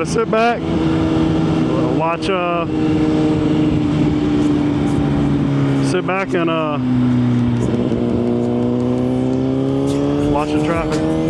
gotta sit back, watch, sit back and watch the traffic.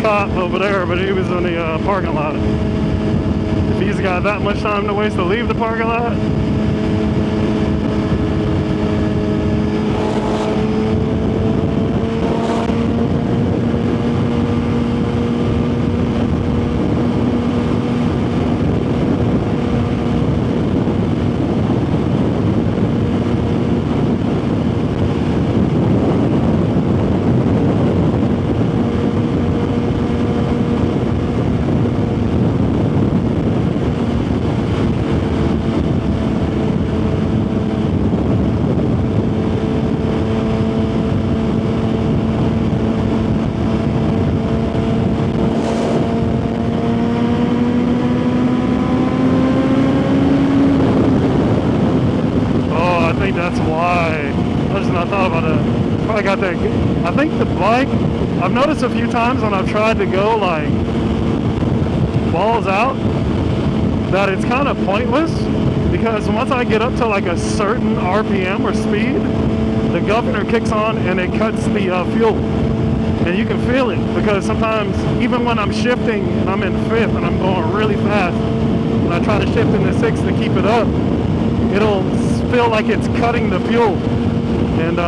cop over there, but he was in the parking lot. If he's got that much time to waste to leave the parking lot, think that's why. I just not thought about that. Probably got that. I think the bike, I've noticed a few times when I've tried to go like balls out, that it's kind of pointless, because once I get up to like a certain RPM or speed, the governor kicks on and it cuts the fuel. And you can feel it, because sometimes even when I'm shifting and I'm in fifth and I'm going really fast, when I try to shift into sixth to keep it up, it'll feel like it's cutting the fuel. And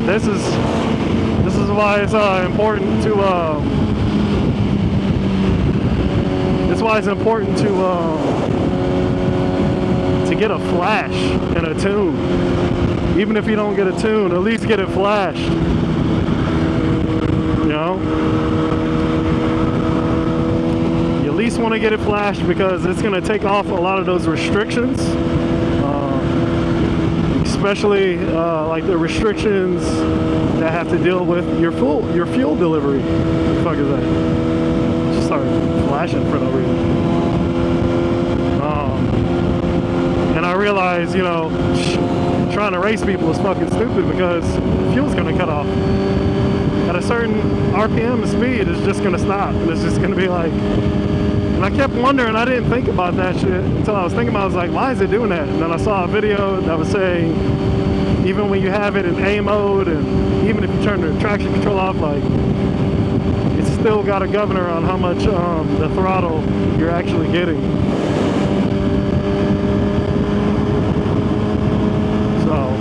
this is why it's important to get a flash and a tune. Even if you don't get a tune, at least get it flashed. You know? You at least want to get it flashed, because it's going to take off a lot of those restrictions. Especially like the restrictions that have to deal with your fuel delivery. What the fuck is that? Just started flashing for no reason. And I realize, you know, trying to race people is fucking stupid, because fuel's gonna cut off. At a certain RPM speed, it's just gonna stop, and it's just gonna be like. And I kept wondering, I didn't think about that shit until I was thinking about it. I was like, why is it doing that? And then I saw a video that was saying, even when you have it in A mode, and even if you turn the traction control off, like, it's still got a governor on how much the throttle you're actually getting. So,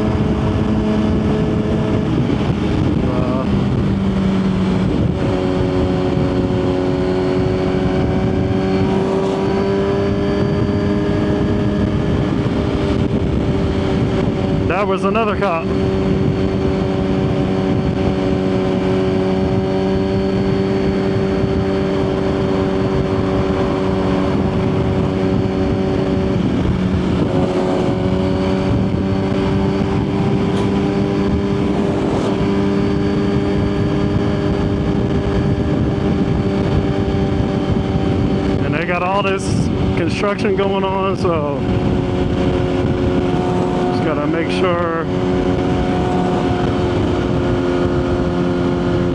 that was another cop. And they got all this construction going on, so gotta make sure,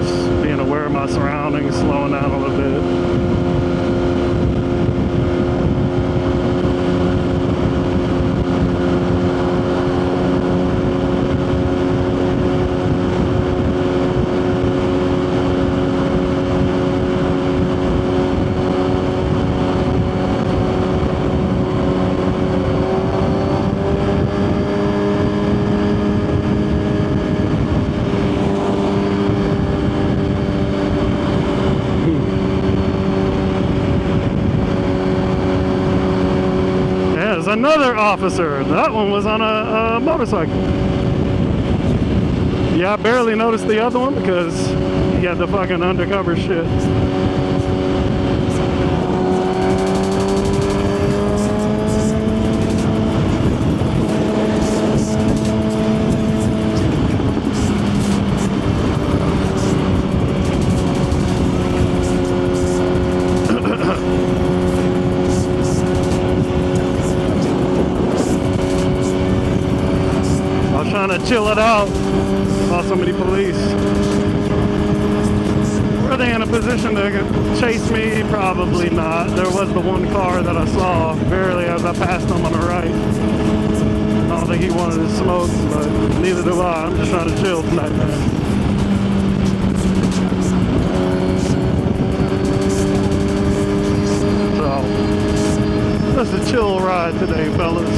just being aware of my surroundings, slowing down a little bit. Another officer. That one was on a motorcycle. Yeah, I barely noticed the other one because he had the fucking undercover shit. Trying to chill it out. Saw so many police. Were they in a position to chase me? Probably not. There was the one car that I saw barely as I passed him on the right. I don't think he wanted to smoke, but neither do I. I'm just trying to chill tonight, man. So, that's a chill ride today, fellas.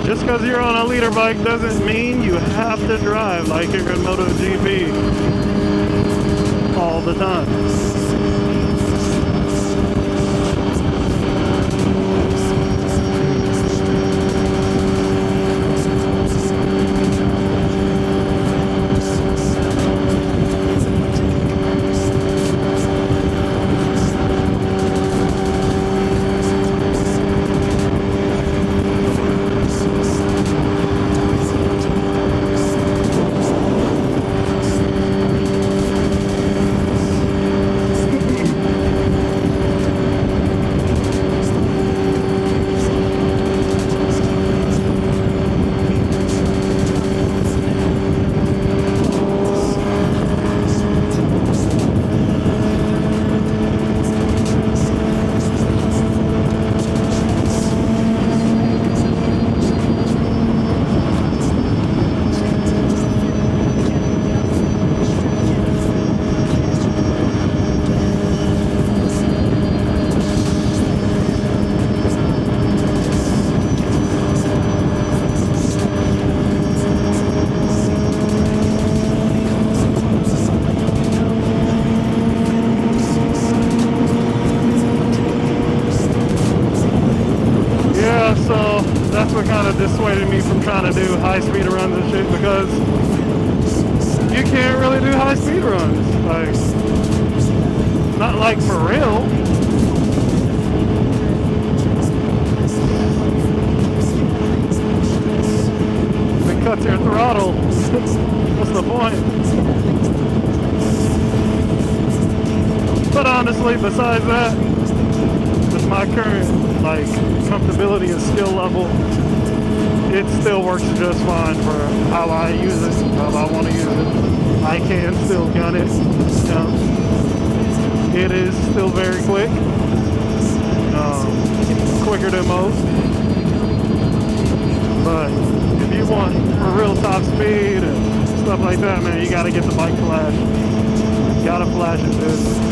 Just because you're on a leader bike doesn't mean you have to drive like you're in MotoGP all the time. that's what kind of dissuaded me from trying to do high speed runs and shit, because you can't really do high speed runs. Like, not like for real. It cuts your throttle. What's the point? But honestly, besides that, with my current like comfortability and skill level, it still works just fine for how I use it, how I want to use it. I can still gun it. You know, it is still very quick, quicker than most. But if you want a real top speed and stuff like that, man, you gotta get the bike flash. You gotta flash it, dude.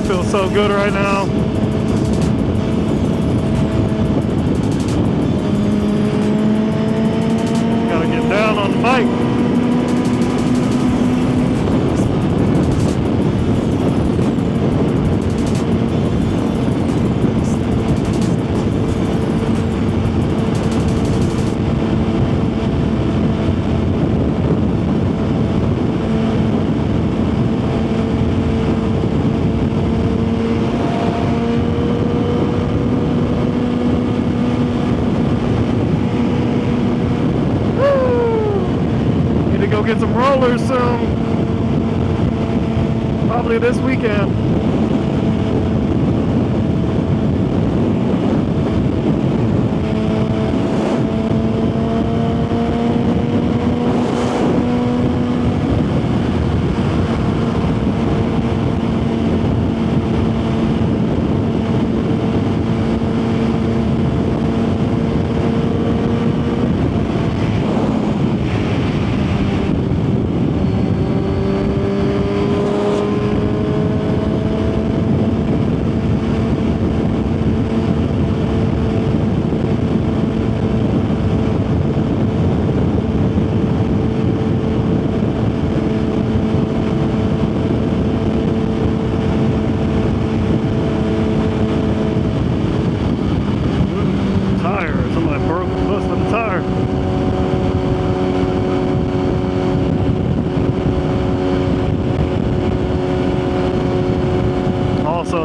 Feels so good right now. Gotta get down on the bike. Get some rollers soon, probably this weekend.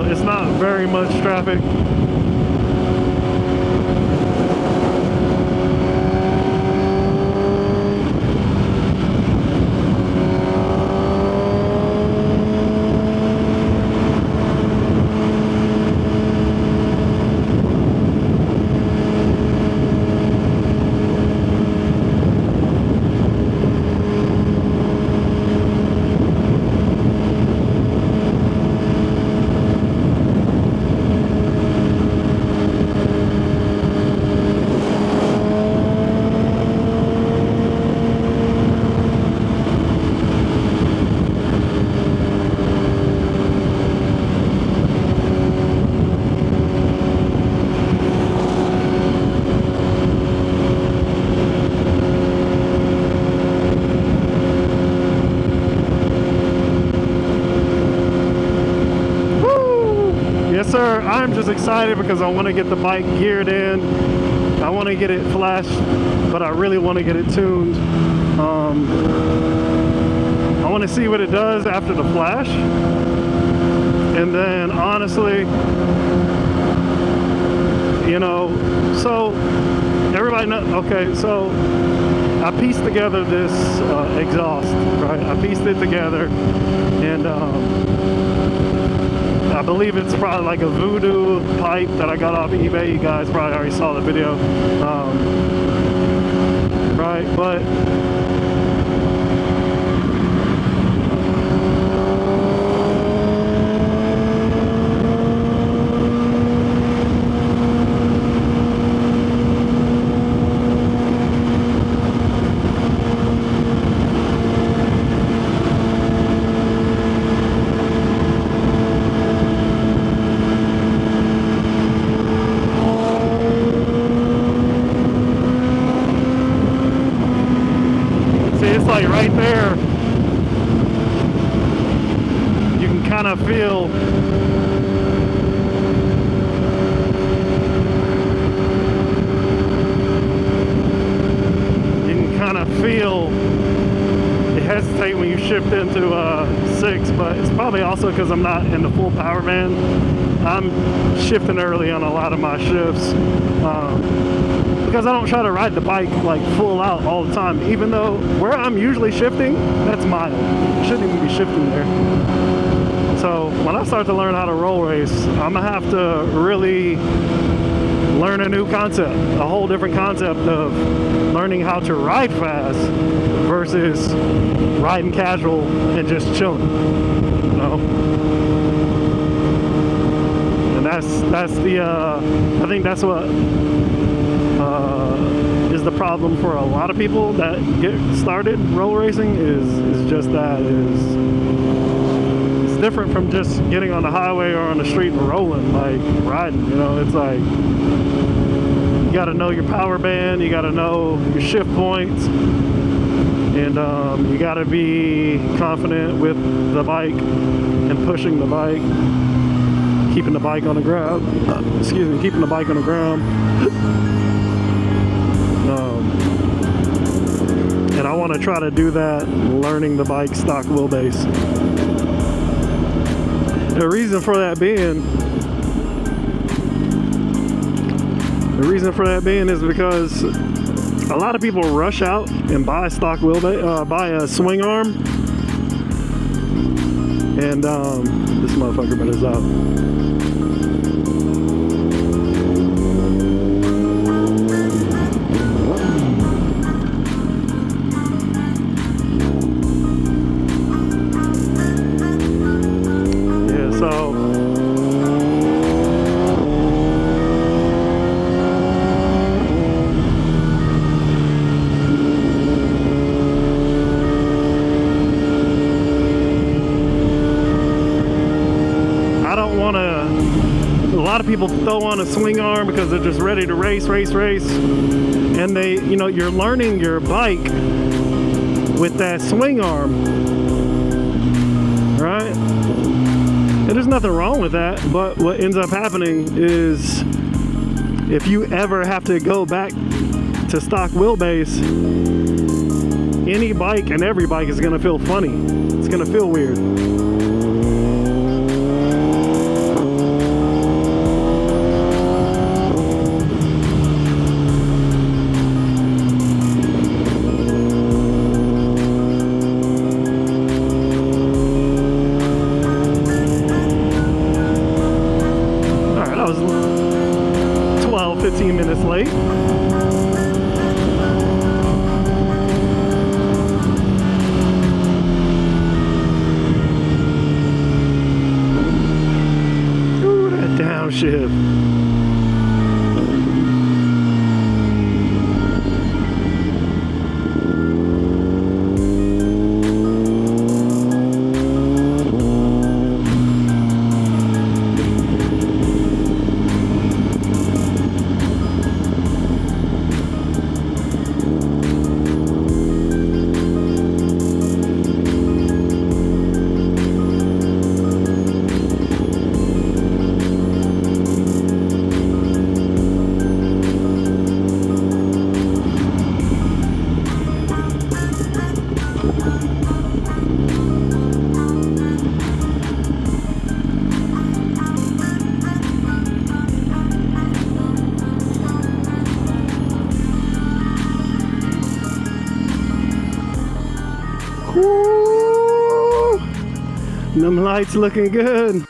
It's not very much traffic. Sir, I'm just excited because I want to get the bike geared in. I want to get it flashed, but I really want to get it tuned. I want to see what it does after the flash. And then honestly, you know, so everybody knows, okay, so I pieced together this exhaust, right? I pieced it together, and I believe it's probably like a voodoo pipe that I got off eBay. You guys probably already saw the video, right? But kind of feel you hesitate when you shift into 6, but it's probably also because I'm not in the full power band. I'm shifting early on a lot of my shifts because I don't try to ride the bike like full out all the time, even though where I'm usually shifting, that's mild. I shouldn't even be shifting there. So when I start to learn how to roll race, I'm gonna have to really learn a new concept, a whole different concept of learning how to ride fast versus riding casual and just chilling, you know? And that's the, I think that's what is the problem for a lot of people that get started roll racing is just that, it's different from just getting on the highway or on the street and rolling, like riding, you know? It's like, you got to know your power band, you got to know your shift points, and you got to be confident with the bike and pushing the bike, keeping the bike on the ground. Keeping the bike on the ground. And I want to try to do that, learning the bike stock wheelbase. The reason for that being is because a lot of people rush out and buy stock wheelbase, buy a swing arm, and this motherfucker better stop. Yeah, so a lot of people throw on a swing arm because they're just ready to race, and they, you know, you're learning your bike with that swing arm, right? And there's nothing wrong with that, but what ends up happening is if you ever have to go back to stock wheelbase, any bike and every bike is going to feel funny. It's going to feel weird. Alright, I was 12-15 minutes late. Downshift. Woo! Them lights looking good.